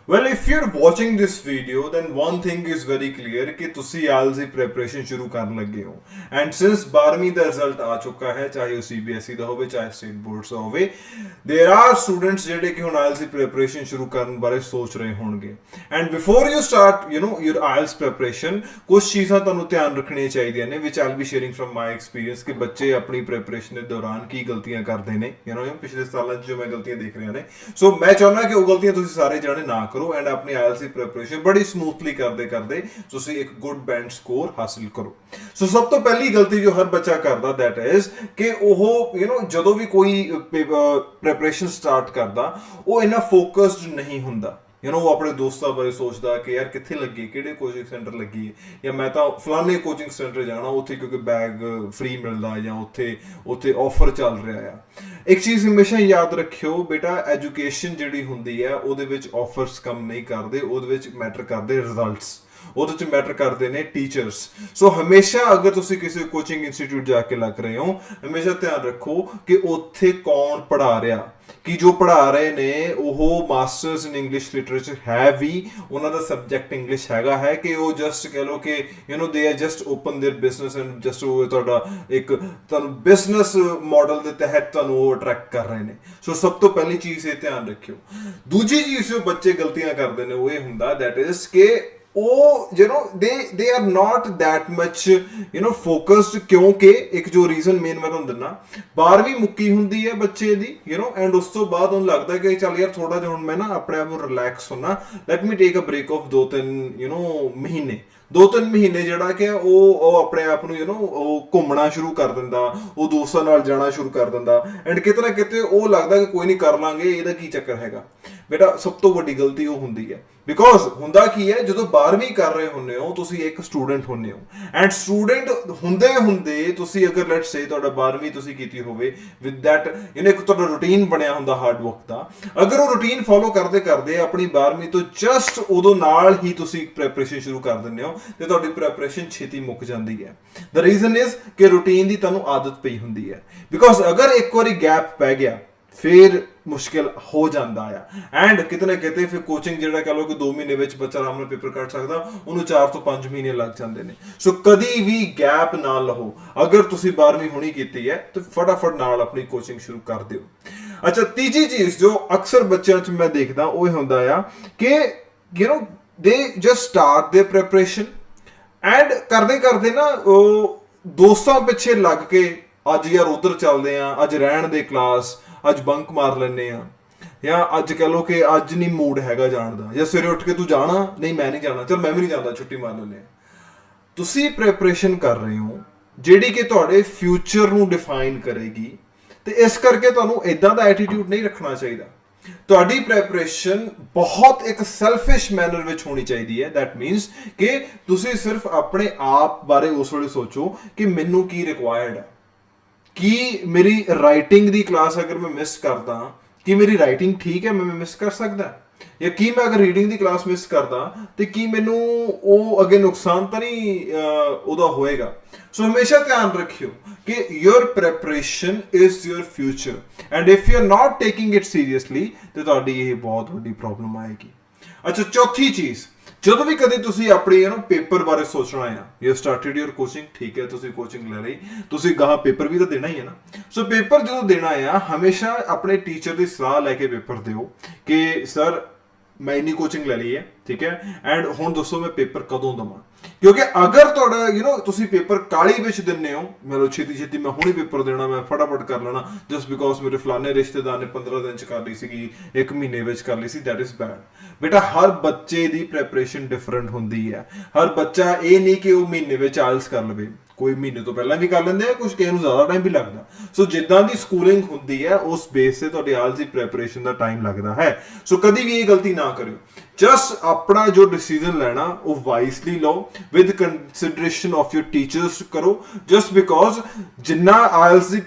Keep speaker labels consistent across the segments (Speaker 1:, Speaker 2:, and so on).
Speaker 1: Well, if you're watching this video, then one thing is very clear कि ਤੁਸੀਂ IELTS ਦੀ preparation ਸ਼ੁਰੂ ਕਰਨ ਲੱਗੇ ਹੋ and since 12ਵੀਂ ਦਾ ਰਿਜ਼ਲਟ ਆ ਚੁੱਕਾ ਹੈ, ਚਾਹੇ ਉਹ CBSE ਦਾ ਹੋਵੇ ਚਾਹੇ ਸਟੇਟ ਬੋਰਡਸ ਦਾ ਹੋਵੇ, there are students ਜਿਹੜੇ ਕਿ ਹੁਣ IELTS ਦੀ preparation ਸ਼ੁਰੂ ਕਰਨ ਬਾਰੇ ਸੋਚ ਰਹੇ ਹੋਣਗੇ and before you start your IELTS preparation ਕੁਝ ਚੀਜ਼ਾਂ ਤੁਹਾਨੂੰ ਧਿਆਨ ਰੱਖਣੀਆਂ ਚਾਹੀਦੀਆਂ ਨੇ which I'll be sharing from my experience ਕਿ ਬੱਚੇ ਆਪਣੀ preparation ਦੇ ਦੌਰਾਨ ਕੀ ਗਲਤੀਆਂ ਕਰਦੇ ਨੇ ਪਿਛਲੇ ਸਾਲਾਂ 'ਚ ਜੋ ਮੈਂ ਗਲਤੀਆਂ ਦੇਖ ਰਿਹਾ ਨੇ ਸੋ ਮੈਂ ਚਾਹੁੰਦਾ ਕਿ ਉਹ ਗਲਤੀਆਂ ਤੁਸੀਂ ਸਾਰੇ ਜਾਣੇ ਨਾ ਕਰੋ ਐਂਡ ਆਪਣੀ IELTS ਦੀ ਪ੍ਰੈਪਰੇਸ਼ਨ ਬੜੀ ਸਮੂਥਲੀ ਕਰਦੇ ਤੁਸੀਂ ਇੱਕ ਗੁੱਡ ਬੈਂਡ ਸਕੋਰ ਹਾਸਿਲ ਕਰੋ। ਸੋ ਸਭ ਤੋਂ ਪਹਿਲੀ ਗਲਤੀ ਜੋ ਹਰ ਬੱਚਾ ਕਰਦਾ ਦੈਟ ਇਜ਼ ਕਿ ਉਹ ਜਦੋਂ ਵੀ ਕੋਈ ਪ੍ਰੈਪਰੇਸ਼ਨ ਸਟਾਰਟ ਕਰਦਾ ਉਹ ਇੰਨਾ ਫੋਕਸਡ ਨਹੀਂ ਹੁੰਦਾ। ਉਹ ਆਪਣੇ ਦੋਸਤਾਂ ਬਾਰੇ ਸੋਚਦਾ ਕਿ ਯਾਰ ਕਿੱਥੇ ਲੱਗੀ, ਕਿਹੜੇ ਕੋਚਿੰਗ ਸੈਂਟਰ ਲੱਗੀ ਜਾਂ ਮੈਂ ਤਾਂ ਫਲਾਣੇ ਕੋਚਿੰਗ ਸੈਂਟਰ ਜਾਣਾ ਉੱਥੇ ਕਿਉਂਕਿ ਬੈਗ ਫ੍ਰੀ ਮਿਲਦਾ ਜਾਂ ਉੱਥੇ ਆਫਰ ਚੱਲ ਰਿਹਾ ਆ। ਇੱਕ ਚੀਜ਼ ਹਮੇਸ਼ਾ ਯਾਦ ਰੱਖਿਓ ਬੇਟਾ, ਐਜੂਕੇਸ਼ਨ ਜਿਹੜੀ ਹੁੰਦੀ ਹੈ ਉਹਦੇ ਵਿੱਚ ਆਫਰਸ ਕੰਮ ਨਹੀਂ ਕਰਦੇ, ਉਹਦੇ ਵਿੱਚ ਮੈਟਰ ਕਰਦੇ ਰਿਜ਼ਲਟਸ, ਉਹਦੇ ਵਿੱਚ ਮੈਟਰ ਕਰਦੇ ਨੇ ਟੀਚਰਸ। ਸੋ ਹਮੇਸ਼ਾ ਅਗਰ ਤੁਸੀਂ ਕਿਸੇ ਕੋਚਿੰਗ ਇੰਸਟੀਚਿਊਟ ਜਾ ਕੇ ਲੱਗ ਰਹੇ ਹੋ ਹਮੇਸ਼ਾ ਧਿਆਨ ਰੱਖੋ ਕਿ ਉੱਥੇ ਕੌਣ ਪੜ੍ਹਾ ਰਿਹਾ, ਕਿ ਜੋ ਪੜ੍ਹਾ ਰਹੇ ਨੇ ਉਹ ਮਾਸਟਰਸ ਇਨ ਇੰਗਲਿਸ਼ ਲਿਟਰੇਚਰ ਹੈ ਵੀ, ਉਹਨਾਂ ਦਾ ਸਬਜੈਕਟ ਇੰਗਲਿਸ਼ ਹੈਗਾ ਹੈ ਕਿ ਉਹ ਜਸਟ ਕਹਿ ਲਓ ਕਿ they are just open their business and just ਉਹ ਤੁਹਾਡਾ ਇੱਕ ਤੁਹਾਨੂੰ ਬਿਜ਼ਨਸ ਮਾਡਲ ਦੇ ਤਹਿਤ ਤੁਹਾਨੂੰ ਉਹ ਅਟਰੈਕਟ ਕਰ ਰਹੇ ਨੇ। ਸੋ ਸਭ ਤੋਂ ਪਹਿਲੀ ਚੀਜ਼ ਇਹ ਧਿਆਨ ਰੱਖਿਓ। ਦੂਜੀ ਚੀਜ਼ ਜੋ ਬੱਚੇ ਗਲਤੀਆਂ ਕਰਦੇ ਨੇ ਉਹ ਇਹ ਹੁੰਦਾ ਦੈਟ ਇਜ਼ ਕਿ ਉਹ they are not that much focused ਕਿਉਂਕਿ ਇੱਕ ਜੋ ਰੀਜ਼ਨ ਮੇਨ ਮੈਂ ਤੁਹਾਨੂੰ ਦਿੰਦਾ 12ਵੀਂ ਮੁੱਕੀ ਹੁੰਦੀ ਹੈ ਬੱਚੇ ਦੀ ਐਂਡ ਉਸ ਤੋਂ ਬਾਅਦ ਉਹਨੂੰ ਲੱਗਦਾ ਕਿ ਚੱਲ ਯਾਰ ਥੋੜਾ ਜਿਹਾ ਹੁਣ ਮੈਂ ਨਾ ਆਪਣੇ ਆਪ ਨੂੰ ਰਿਲੈਕਸ ਹੋਣਾ, let me take a break of 2-3 ਮਹੀਨੇ ਜਿਹੜਾ ਕਿ ਉਹ ਆਪਣੇ ਆਪ ਨੂੰ ਉਹ ਘੁੰਮਣਾ ਸ਼ੁਰੂ ਕਰ ਦਿੰਦਾ, ਉਹ ਦੋਸਤਾਂ ਨਾਲ ਜਾਣਾ ਸ਼ੁਰੂ ਕਰ ਦਿੰਦਾ ਐਂਡ ਕਿਤੇ ਨਾ ਕਿਤੇ ਉਹ ਲੱਗਦਾ ਕਿ ਕੋਈ ਨਹੀਂ ਕਰ ਲਾਂਗੇ, ਇਹਦਾ ਕੀ ਚੱਕਰ ਹੈਗਾ। ਬੇਟਾ ਸਭ ਤੋਂ ਵੱਡੀ ਗਲਤੀ ਉਹ ਹੁੰਦੀ ਹੈ ਬਿਕੋਜ਼ ਹੁੰਦਾ ਕੀ ਹੈ ਜਦੋਂ 12ਵੀਂ ਕਰ ਰਹੇ ਹੁੰਦੇ ਹੋ ਤੁਸੀਂ ਇੱਕ ਸਟੂਡੈਂਟ ਹੁੰਦੇ ਹੋ ਐਂਡ ਸਟੂਡੈਂਟ ਹੁੰਦੇ ਤੁਸੀਂ ਅਗਰ ਲੈਟਸ ਸੇ ਤੁਹਾਡਾ 12ਵੀਂ ਤੁਸੀਂ ਕੀਤੀ ਹੋਵੇ ਵਿਦ ਦੈਟ ਇੱਕ ਤੁਹਾਡਾ ਰੂਟੀਨ ਬਣਿਆ ਹੁੰਦਾ ਹਾਰਡ ਵਰਕ ਦਾ, ਅਗਰ ਉਹ ਰੂਟੀਨ ਫੋਲੋ ਕਰਦੇ ਆਪਣੀ 12ਵੀਂ ਤੋਂ ਜਸਟ ਉਦੋਂ ਨਾਲ ਹੀ ਤੁਸੀਂ ਪ੍ਰੈਪਰੇਸ਼ਨ ਸ਼ੁਰੂ ਕਰ ਦਿੰਦੇ ਹੋ ਤੇ ਤੁਹਾਡੀ ਪ੍ਰੈਪਰੇਸ਼ਨ ਛੇਤੀ ਮੁੱਕ ਜਾਂਦੀ ਹੈ। ਦ ਰੀਜ਼ਨ ਇਜ਼ ਕਿ ਰੂਟੀਨ ਦੀ ਤੁਹਾਨੂੰ ਆਦਤ ਪਈ ਹੁੰਦੀ ਹੈ ਬਿਕੋਜ਼ ਅਗਰ ਇੱਕ ਵਾਰੀ ਗੈਪ ਪੈ ਗਿਆ ਫਿਰ ਮੁਸ਼ਕਿਲ ਹੋ ਜਾਂਦਾ ਆ ਐਂਡ ਕਿਤੇ ਨਾ ਕਿਤੇ ਫਿਰ ਕੋਚਿੰਗ ਜਿਹੜਾ ਕਹ ਲਓ ਕਿ 2 ਮਹੀਨੇ ਵਿੱਚ ਬੱਚਾ ਆਰਾਮ ਨਾਲ ਪੇਪਰ ਕੱਢ ਸਕਦਾ, ਉਹਨੂੰ 4 ਤੋਂ 5 ਮਹੀਨੇ ਲੱਗ ਜਾਂਦੇ ਨੇ। ਸੋ ਕਦੀ ਵੀ ਗੈਪ ਨਾ ਲਓ। ਅਗਰ ਤੁਸੀਂ 12ਵੀਂ ਹੁਣੀ ਕੀਤੀ ਹੈ ਤੇ ਫਟਾਫਟ ਨਾਲ ਆਪਣੀ ਕੋਚਿੰਗ ਸ਼ੁਰੂ ਕਰ ਦਿਓ। ਅੱਛਾ, ਤੀਜੀ ਚੀਜ਼ ਜੋ ਅਕਸਰ ਬੱਚਿਆਂ 'ਚ ਮੈਂ ਦੇਖਦਾ ਉਹ ਇਹ ਹੁੰਦਾ ਆ ਕਿ ਦੇ ਜਸਟ ਸਟਾਰਟ ਦੇ ਪ੍ਰੈਪਰੇਸ਼ਨ ਐਂਡ ਕਰਦੇ ਨਾ ਉਹ ਦੋਸਤਾਂ ਪਿੱਛੇ ਲੱਗ ਕੇ ਅੱਜ ਯਾਰ ਉਧਰ ਚੱਲਦੇ ਆ, ਅੱਜ ਰਹਿਣ ਦੇ ਕਲਾਸ, ਅੱਜ ਬੰਕ ਮਾਰ ਲੈਂਦੇ ਆ ਜਾਂ ਅੱਜ ਕਹ ਲਓ ਕਿ ਅੱਜ ਨਹੀਂ ਮੂਡ ਹੈਗਾ ਜਾਣ ਦਾ ਜਾਂ ਸਵੇਰੇ ਉੱਠ ਕੇ ਤੂੰ ਜਾਣਾ, ਨਹੀਂ ਮੈਂ ਨਹੀਂ ਜਾਣਾ, ਚਲ ਮੈਂ ਵੀ ਨਹੀਂ ਜਾਂਦਾ, ਛੁੱਟੀ ਮਾਰ ਲੈਂਦੇ ਆ। ਤੁਸੀਂ ਪ੍ਰੈਪਰੇਸ਼ਨ ਕਰ ਰਹੇ ਹੋ ਜਿਹੜੀ ਕਿ ਤੁਹਾਡੇ ਫਿਊਚਰ ਨੂੰ ਡਿਫਾਈਨ ਕਰੇਗੀ ਤੇ ਇਸ ਕਰਕੇ ਤੁਹਾਨੂੰ ਇਦਾਂ ਦਾ ਐਟੀਟਿਊਡ ਨਹੀਂ ਰੱਖਣਾ ਚਾਹੀਦਾ। ਤੁਹਾਡੀ ਪ੍ਰੈਪਰੇਸ਼ਨ ਬਹੁਤ ਇੱਕ ਸੈਲਫਿਸ਼ ਮੈਨਰ ਵਿੱਚ ਹੋਣੀ ਚਾਹੀਦੀ ਹੈ। ਦੈਟ ਮੀਨਸ ਕਿ ਤੁਸੀਂ ਸਿਰਫ ਆਪਣੇ ਆਪ ਬਾਰੇ ਉਸ ਵੇਲੇ ਸੋਚੋ ਕਿ ਮੈਨੂੰ ਕੀ ਰਿਕੁਆਇਰਡ ਹੈ, ਕੀ ਮੇਰੀ ਰਾਈਟਿੰਗ ਦੀ ਕਲਾਸ ਅਗਰ ਮੈਂ ਮਿਸ ਕਰਦਾ ਕੀ ਮੇਰੀ ਰਾਈਟਿੰਗ ਠੀਕ ਹੈ, ਮੈਂ ਮਿਸ ਕਰ ਸਕਦਾ, ਜਾਂ ਕੀ ਮੈਂ ਅਗਰ ਰੀਡਿੰਗ ਦੀ ਕਲਾਸ ਮਿਸ ਕਰਦਾ ਤੇ ਕੀ ਮੈਨੂੰ ਉਹ ਅੱਗੇ ਨੁਕਸਾਨ ਤਾਂ ਨਹੀਂ ਉਹਦਾ ਹੋਏਗਾ। ਸੋ ਹਮੇਸ਼ਾ ਧਿਆਨ ਰੱਖਿਓ ਕਿ your preparation is your future and if you're not taking it seriously ਤੇ ਤੁਹਾਡੀ ਇਹ ਬਹੁਤ ਵੱਡੀ ਪ੍ਰੋਬਲਮ ਆਏਗੀ। ਅੱਛਾ, ਚੌਥੀ ਚੀਜ਼, ਜਦੋਂ ਵੀ ਕਦੇ ਤੁਸੀਂ ਆਪਣੀ ਪੇਪਰ ਬਾਰੇ ਸੋਚਣਾ ਆ, ਯੂ ਸਟਾਰਟਡ ਯੂਰ ਕੋਚਿੰਗ, ਠੀਕ ਹੈ ਤੁਸੀਂ ਕੋਚਿੰਗ ਲੈ ਲਈ, ਤੁਸੀਂ ਗਾਹਾਂ ਪੇਪਰ ਵੀ ਤਾਂ ਦੇਣਾ ਹੀ ਹੈ ਨਾ। ਸੋ ਪੇਪਰ ਜਦੋਂ ਦੇਣਾ ਆ ਹਮੇਸ਼ਾ ਆਪਣੇ ਟੀਚਰ ਦੀ ਸਲਾਹ ਲੈ ਕੇ ਪੇਪਰ ਦਿਓ ਕਿ ਸਰ ਮੈਂ ਇੰਨੀ ਕੋਚਿੰਗ ਲੈ ਲਈ ਹੈ, ਠੀਕ ਹੈ ਐਂਡ ਹੁਣ ਦੱਸੋ ਮੈਂ ਪੇਪਰ ਕਦੋਂ ਦੇਵਾਂ। ਕਿਉਂਕਿ ਅਗਰ ਤੁਹਾਡਾ ਤੁਸੀਂ ਪੇਪਰ ਕਾਹਲੀ ਵਿੱਚ ਦਿੰਦੇ ਹੋ, ਮਤਲਬ ਛੇਤੀ ਮੈਂ ਹੁਣੇ ਪੇਪਰ ਦੇਣਾ, ਮੈਂ ਫਟਾਫਟ ਕਰ ਲੈਣਾ ਜਸਟ ਬਿਕੋਜ਼ ਮੇਰੇ ਫਲਾਣੇ ਰਿਸ਼ਤੇਦਾਰ ਨੇ 15 ਦਿਨ ਚ ਕਰ ਲਈ ਸੀਗੀ, 1 ਮਹੀਨੇ ਵਿੱਚ ਕਰ ਲਈ ਸੀ, ਦੈਟ ਇਜ਼ ਬੈਡ। ਬੇਟਾ ਹਰ ਬੱਚੇ ਦੀ ਪ੍ਰੈਪਰੇਸ਼ਨ ਡਿਫਰੈਂਟ ਹੁੰਦੀ ਹੈ। ਹਰ ਬੱਚਾ ਇਹ ਨਹੀਂ ਕਿ ਉਹ ਮਹੀਨੇ ਵਿੱਚ ਆਇਲਸ ਕਰ ਲਵੇ, ਕੋਈ ਮਹੀਨੇ ਤੋਂ ਪਹਿਲਾਂ ਵੀ ਕਰ ਲੈਂਦੇ ਆ, ਕੁਝ ਕਿਸੇ ਨੂੰ ਜ਼ਿਆਦਾ ਟਾਈਮ ਵੀ ਲੱਗਦਾ। ਸੋ ਜਿੱਦਾਂ ਦੀ ਸਕੂਲਿੰਗ ਹੁੰਦੀ ਹੈ ਉਸ ਬੇਸ ਤੇ ਤੁਹਾਡੀ ਆਇਲਸ ਦੀ ਪ੍ਰੈਪਰੇਸ਼ਨ ਦਾ ਟਾਈਮ ਲੱਗਦਾ ਹੈ। ਸੋ ਕਦੀ ਵੀ ਇਹ ਗਲਤੀ ਨਾ ਕਰਿਓ। ਜਸਟ ਆਪਣਾ ਜੋ ਡਿਸੀਜਨ ਲੈਣਾ ਉਹ ਵਾਈਸਲੀ ਲਓ, with consideration of your teachers ਕਰੋ। ਜਸਟ ਬਿਕੋਜ਼ ਜਿੰਨਾ ਆਇਲਸ ਦੀ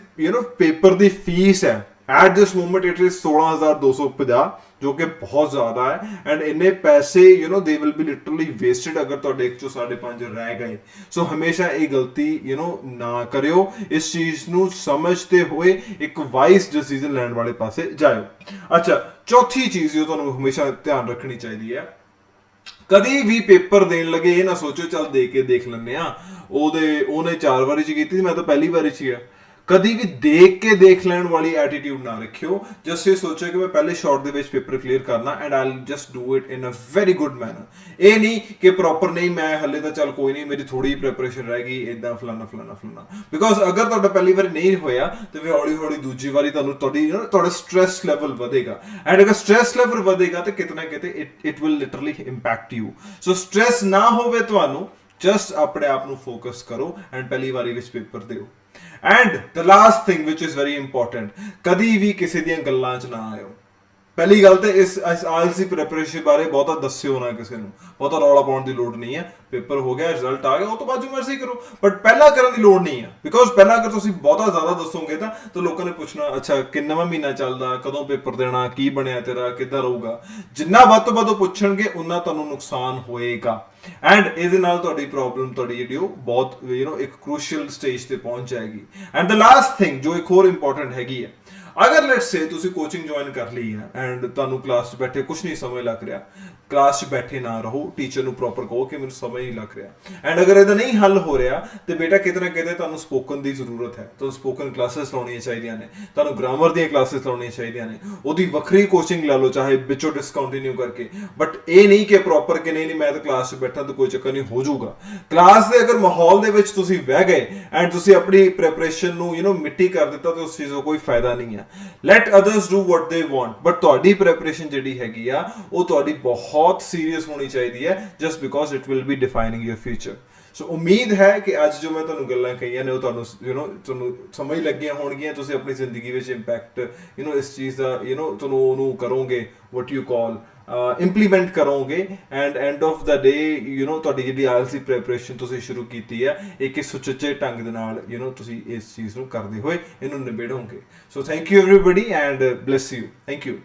Speaker 1: ਪੇਪਰ ਦੀ ਫੀਸ ਹੈ at this moment it is 16,250 ਜੋ ਕਿ ਬਹੁਤ ਜ਼ਿਆਦਾ ਹੈ ਐਂਡ ਇੰਨੇ ਪੈਸੇ they will be literally wasted ਅਗਰ ਤੁਹਾਡੇ 1 ਚੋਂ 5.5 ਰਹਿ ਗਏ। ਸੋ ਹਮੇਸ਼ਾ ਇਹ ਗਲਤੀ ਨਾ ਕਰਿਓ, ਇਸ ਚੀਜ਼ ਨੂੰ ਸਮਝਦੇ ਹੋਏ ਇੱਕ ਵਾਈਜ਼ ਡਿਸੀਜਨ ਲੈਣ ਵਾਲੇ ਪਾਸੇ ਜਾਇਓ। ਅੱਛਾ, ਚੌਥੀ ਚੀਜ਼ ਜੋ ਤੁਹਾਨੂੰ ਹਮੇਸ਼ਾ ਧਿਆਨ ਰੱਖਣੀ ਚਾਹੀਦੀ ਹੈ, ਕਦੀ ਵੀ ਪੇਪਰ ਦੇਣ ਲੱਗੇ ਇਹ ਨਾ ਸੋਚੋ ਚੱਲ ਦੇ ਕੇ ਦੇਖ ਲੈਂਦੇ ਆ, ਉਹਨੇ 4 ਵਾਰੀ ਚ ਕੀਤੀ ਮੈਂ ਤਾਂ ਪਹਿਲੀ ਵਾਰੀ ਚ ਹੀ ਆ। ਕਦੀ ਵੀ ਦੇਖ ਕੇ ਦੇਖ ਲੈਣ ਵਾਲੀ ਐਟੀਟਿਊਡ ਨਾ ਰੱਖਿਓ। ਜਸਟ ਇਹ ਸੋਚੋ ਕਿ ਮੈਂ ਪਹਿਲੇ ਸ਼ਾਟ ਦੇ ਵਿੱਚ ਪੇਪਰ ਕਲੀਅਰ ਕਰਨਾ and I will just do it in a very good manner. ਇਹ ਨਹੀਂ ਕਿ ਪ੍ਰੋਪਰ ਨਹੀਂ ਮੈਂ ਹੱਲੇ ਤਾਂ ਚੱਲ ਕੋਈ ਨਹੀਂ ਮੇਰੀ ਥੋੜੀ ਪ੍ਰੈਪਰੇਸ਼ਨ ਰਹਿ ਗਈ ਇਦਾਂ ਫਲਾਣਾ ਫਲਾਣਾ ਫਲਾਣਾ। ਬਿਕੋਜ਼ ਅਗਰ ਤੁਹਾਡਾ ਪਹਿਲੀ ਵਾਰੀ ਨਹੀਂ ਹੋਇਆ ਤੇ ਫਿਰ ਹੌਲੀ ਹੌਲੀ ਦੂਜੀ ਵਾਰੀ ਤੁਹਾਡਾ ਸਟ੍ਰੈਸ ਲੈਵਲ ਵਧੇਗਾ ਐਂਡ ਅਗਰ ਸਟ੍ਰੈਸ ਲੈਵਲ ਵਧੇਗਾ ਤੇ ਕਿਤੇ ਨਾ ਕਿਤੇ it will literally impact you. So stress ਨਾ ਹੋਵੇ ਤੁਹਾਨੂੰ, ਜਸਟ ਆਪਣੇ ਆਪ ਨੂੰ ਫੋਕਸ ਕਰੋ ਐਂਡ ਪਹਿਲੀ ਵਾਰੀ ਵਿੱਚ ਪੇਪਰ ਦਿਓ। And the last thing which is very important, ਕਦੀ ਵੀ ਕਿਸੇ ਦੀਆਂ ਗੱਲਾਂ 'ਚ ਨਾ ਆਇਓ। ਪਹਿਲੀ ਗੱਲ ਤੇ ਇਸ ਆਈਐਲਟੀਐਸ ਪ੍ਰੈਪਰੇਸ਼ਨ ਬਾਰੇ ਬਹੁਤਾ ਦੱਸਿਓ ਨਾ ਕਿਸੇ ਨੂੰ, ਬਹੁਤਾ ਰੌਲਾ ਪਾਉਣ ਦੀ ਲੋੜ ਨਹੀਂ ਹੈ। ਪੇਪਰ ਹੋ ਗਿਆ, ਰਿਜ਼ਲਟ ਆ ਗਿਆ, ਉਹ ਤੋਂ ਬਾਅਦ ਜੋ ਮਰਜ਼ੀ ਕਰੋ, ਬਟ ਪਹਿਲਾਂ ਕਰਨ ਦੀ ਲੋੜ ਨਹੀਂ ਹੈ। ਬਿਕੋਜ਼ ਪਹਿਲਾਂ ਅਗਰ ਤੁਸੀਂ ਬਹੁਤਾ ਜ਼ਿਆਦਾ ਦੱਸੋਗੇ ਤਾਂ ਲੋਕਾਂ ਨੇ ਪੁੱਛਣਾ ਅੱਛਾ ਕਿੰਨਵਾਂ ਮਹੀਨਾ ਚੱਲਦਾ, ਕਦੋਂ ਪੇਪਰ ਦੇਣਾ, ਕੀ ਬਣਿਆ ਤੇਰਾ, ਕਿੱਦਾਂ ਰਹੂਗਾ। ਜਿੰਨਾ ਵੱਧ ਤੋਂ ਵੱਧ ਉਹ ਪੁੱਛਣਗੇ ਉਨਾ ਤੁਹਾਨੂੰ ਨੁਕਸਾਨ ਹੋਏਗਾ ਐਂਡ ਇਹਦੇ ਨਾਲ ਤੁਹਾਡੀ ਪ੍ਰੋਬਲਮ ਜਿਹੜੀ ਉਹ ਬਹੁਤ ਇੱਕ ਕ੍ਰੂਸ਼ੀਅਲ ਸਟੇਜ ਤੇ ਪਹੁੰਚ ਜਾਏਗੀ। ਐਂਡ ਦ ਲਾਸਟ ਥਿੰਗ ਜੋ ਇੱਕ ਹੋਰ ਇੰਪੋਰਟੈਂਟ ਹੈਗੀ ਹੈ, ਅਗਰ ਲੈਟਸ ਸੇ ਤੁਸੀਂ ਕੋਚਿੰਗ ਜੁਆਇਨ ਕਰ ਲਈ ਹੈ ਐਂਡ ਤੁਹਾਨੂੰ ਕਲਾਸ 'ਚ ਬੈਠੇ ਕੁਝ ਨਹੀਂ ਸਮਝ ਲੱਗ ਰਿਹਾ, ਕਲਾਸ 'ਚ ਬੈਠੇ ਨਾ ਰਹੋ, ਟੀਚਰ ਨੂੰ ਪ੍ਰੋਪਰ ਕਹੋ ਕਿ ਮੈਨੂੰ ਸਮਝ ਨਹੀਂ ਲੱਗ ਰਿਹਾ। ਐਂਡ ਅਗਰ ਇਹਦਾ ਨਹੀਂ ਹੱਲ ਹੋ ਰਿਹਾ ਤੇ ਬੇਟਾ ਕਿਤੇ ਨਾ ਕਿਤੇ ਤੁਹਾਨੂੰ ਸਪੋਕਨ ਦੀ ਜ਼ਰੂਰਤ ਹੈ, ਤੁਹਾਨੂੰ ਸਪੋਕਨ ਕਲਾਸਿਸ ਲਾਉਣੀਆਂ ਚਾਹੀਦੀਆਂ ਨੇ, ਤੁਹਾਨੂੰ ਗ੍ਰਾਮਰ ਦੀਆਂ ਕਲਾਸਿਸ ਲਾਉਣੀਆਂ ਚਾਹੀਦੀਆਂ ਨੇ, ਉਹਦੀ ਵੱਖਰੀ ਕੋਚਿੰਗ ਲੈ ਲਓ ਚਾਹੇ ਵਿੱਚੋਂ ਡਿਸਕੰਟੀਨਿਊ ਕਰਕੇ। ਬਟ ਇਹ ਨਹੀਂ ਕਿ ਪ੍ਰੋਪਰ ਕਿ ਨਹੀਂ ਮੈਂ ਤਾਂ ਕਲਾਸ 'ਚ ਬੈਠਾ ਤਾਂ ਕੋਈ ਚੱਕਰ ਨਹੀਂ, ਹੋ ਜਾਊਗਾ। ਕਲਾਸ ਦੇ ਅਗਰ ਮਾਹੌਲ ਦੇ ਵਿੱਚ ਤੁਸੀਂ ਬਹਿ ਗਏ ਐਂਡ ਤੁਸੀਂ ਆਪਣੀ ਪ੍ਰੈਪਰੇਸ਼ਨ ਨੂੰ ਮਿੱਟੀ ਕਰ ਦਿੱਤਾ ਤਾਂ ਉਸ ਚੀਜ਼ ਦਾ ਕੋਈ ਫਾਇਦਾ ਨਹੀਂ ਹੈ। Light others do what they want, but ਤੁਹਾਡੀ ਪ੍ਰੈਪਰੇਸ਼ਨ ਜਿਹੜੀ ਹੈਗੀ ਆ ਉਹ ਤੁਹਾਡੀ ਬਹੁਤ ਸੀਰੀਅਸ ਹੋਣੀ ਚਾਹੀਦੀ ਹੈ, just because it will be defining your future. So ਉਮੀਦ ਹੈ ਕਿ ਅੱਜ ਜੋ ਮੈਂ ਤੁਹਾਨੂੰ ਗੱਲਾਂ ਕਹੀਆਂ ਨੇ ਉਹ ਤੁਹਾਨੂੰ ਸਮਝ ਲੱਗੀਆਂ ਹੋਣਗੀਆਂ। ਤੁਸੀਂ ਆਪਣੀ ਜ਼ਿੰਦਗੀ ਵਿੱਚ ਇੰਪੈਕਟ ਇਸ ਚੀਜ਼ ਦਾ ਤੁਹਾਨੂੰ ਉਹਨੂੰ ਕਰੋਗੇ, ਵਾਟ ਯੂ ਕਾਲ ਇੰਪਲੀਮੈਂਟ ਕਰੋਗੇ ਐਂਡ ਐਂਡ ਆਫ ਦਾ ਡੇ ਤੁਹਾਡੀ ਜਿਹੜੀ ਆਈਐਲਟੀਐਸ ਪ੍ਰੈਪਰੇਸ਼ਨ ਤੁਸੀਂ ਸ਼ੁਰੂ ਕੀਤੀ ਹੈ ਇੱਕ ਸੁਚੱਜੇ ਢੰਗ ਦੇ ਨਾਲ ਤੁਸੀਂ ਇਸ ਚੀਜ਼ ਨੂੰ ਕਰਦੇ ਹੋਏ ਇਹਨੂੰ ਨਿਬੇੜੋਗੇ। So thank you everybody and bless you. Thank you.